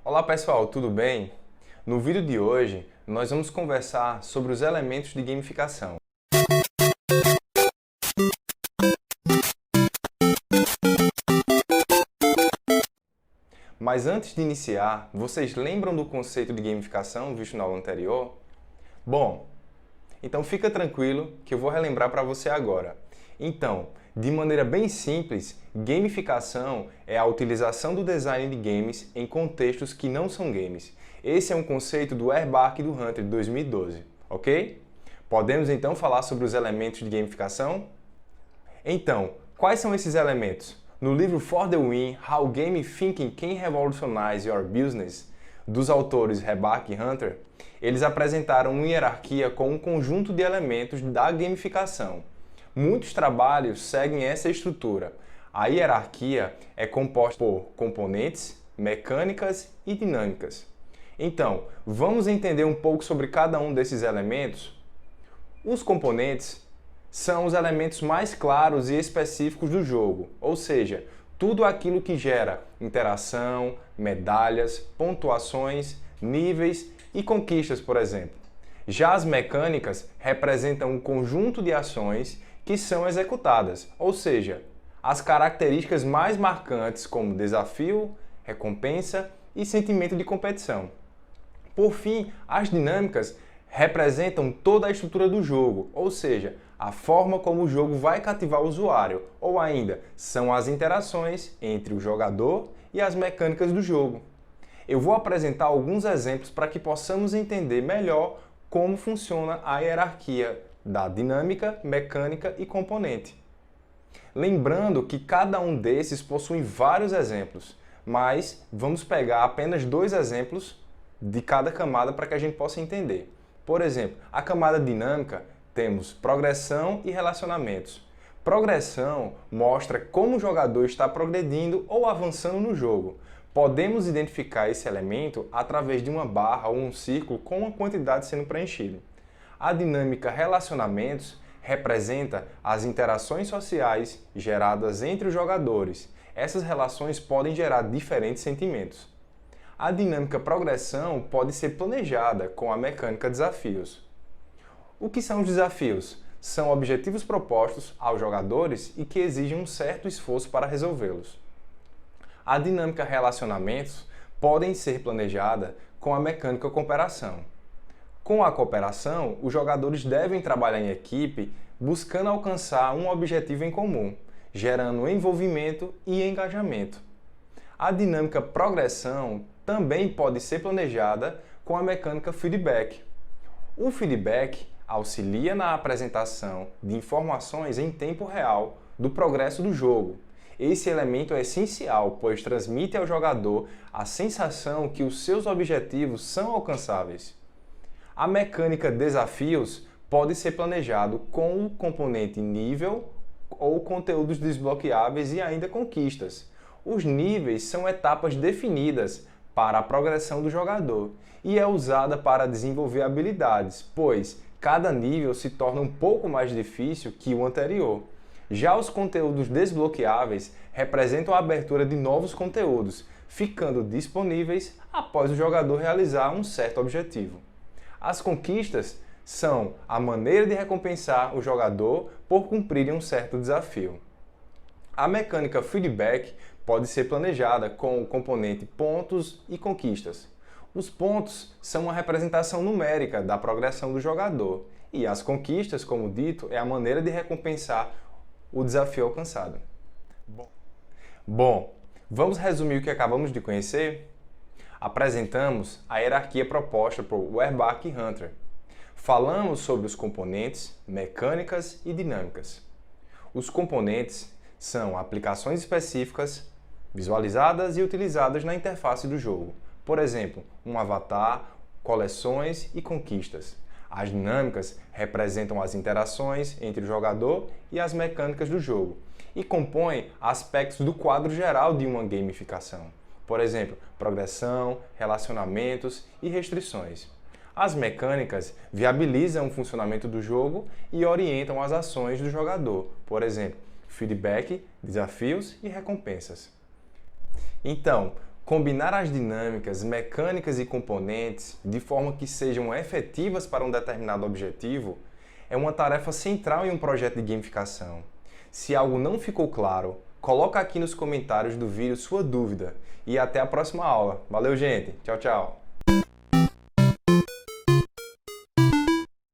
Olá pessoal, tudo bem? No vídeo de hoje, nós vamos conversar sobre os elementos de gamificação. Mas antes de iniciar, vocês lembram do conceito de gamificação visto na aula anterior? Bom, então fica tranquilo que eu vou relembrar para você agora. Então, de maneira bem simples, gamificação é a utilização do design de games em contextos que não são games. Esse é um conceito do Airbach e do Hunter de 2012, ok? Podemos então falar sobre os elementos de gamificação? Então, quais são esses elementos? No livro For the Win, How Game Thinking Can Revolutionize Your Business, dos autores Airbach e Hunter, eles apresentaram uma hierarquia com um conjunto de elementos da gamificação. Muitos trabalhos seguem essa estrutura. A hierarquia é composta por componentes, mecânicas e dinâmicas. Então, vamos entender um pouco sobre cada um desses elementos? Os componentes são os elementos mais claros e específicos do jogo, ou seja, tudo aquilo que gera interação, medalhas, pontuações, níveis e conquistas, por exemplo. Já as mecânicas representam um conjunto de ações que são executadas, ou seja, as características mais marcantes como desafio, recompensa e sentimento de competição. Por fim, as dinâmicas representam toda a estrutura do jogo, ou seja, a forma como o jogo vai cativar o usuário, ou ainda, são as interações entre o jogador e as mecânicas do jogo. Eu vou apresentar alguns exemplos para que possamos entender melhor como funciona a hierarquia da dinâmica, mecânica e componente. Lembrando que cada um desses possui vários exemplos, mas vamos pegar apenas 2 exemplos de cada camada para que a gente possa entender. Por exemplo, a camada dinâmica temos progressão e relacionamentos. Progressão mostra como o jogador está progredindo ou avançando no jogo. Podemos identificar esse elemento através de uma barra ou um círculo com uma quantidade sendo preenchida. A dinâmica relacionamentos representa as interações sociais geradas entre os jogadores. Essas relações podem gerar diferentes sentimentos. A dinâmica progressão pode ser planejada com a mecânica desafios. O que são os desafios? São objetivos propostos aos jogadores e que exigem um certo esforço para resolvê-los. A dinâmica relacionamentos podem ser planejada com a mecânica cooperação. Com a cooperação, os jogadores devem trabalhar em equipe buscando alcançar um objetivo em comum, gerando envolvimento e engajamento. A dinâmica progressão também pode ser planejada com a mecânica feedback. O feedback auxilia na apresentação de informações em tempo real do progresso do jogo. Esse elemento é essencial, pois transmite ao jogador a sensação que os seus objetivos são alcançáveis. A mecânica desafios pode ser planejado com o componente nível ou conteúdos desbloqueáveis e ainda conquistas. Os níveis são etapas definidas para a progressão do jogador e é usada para desenvolver habilidades, pois cada nível se torna um pouco mais difícil que o anterior. Já os conteúdos desbloqueáveis representam a abertura de novos conteúdos, ficando disponíveis após o jogador realizar um certo objetivo. As conquistas são a maneira de recompensar o jogador por cumprir um certo desafio. A mecânica feedback pode ser planejada com o componente pontos e conquistas. Os pontos são uma representação numérica da progressão do jogador e as conquistas, como dito, é a maneira de recompensar o desafio alcançado. Bom, vamos resumir o que acabamos de conhecer? Apresentamos a hierarquia proposta por Airbach e Hunter. Falamos sobre os componentes, mecânicas e dinâmicas. Os componentes são aplicações específicas, visualizadas e utilizadas na interface do jogo. Por exemplo, um avatar, coleções e conquistas. As dinâmicas representam as interações entre o jogador e as mecânicas do jogo e compõem aspectos do quadro geral de uma gamificação. Por exemplo, progressão, relacionamentos e restrições. As mecânicas viabilizam o funcionamento do jogo e orientam as ações do jogador. Por exemplo, feedback, desafios e recompensas. Então, Combinar as dinâmicas, mecânicas e componentes de forma que sejam efetivas para um determinado objetivo é uma tarefa central em um projeto de gamificação. Se algo não ficou claro, coloca aqui nos comentários do vídeo sua dúvida e até a próxima aula. Valeu, gente! Tchau, tchau!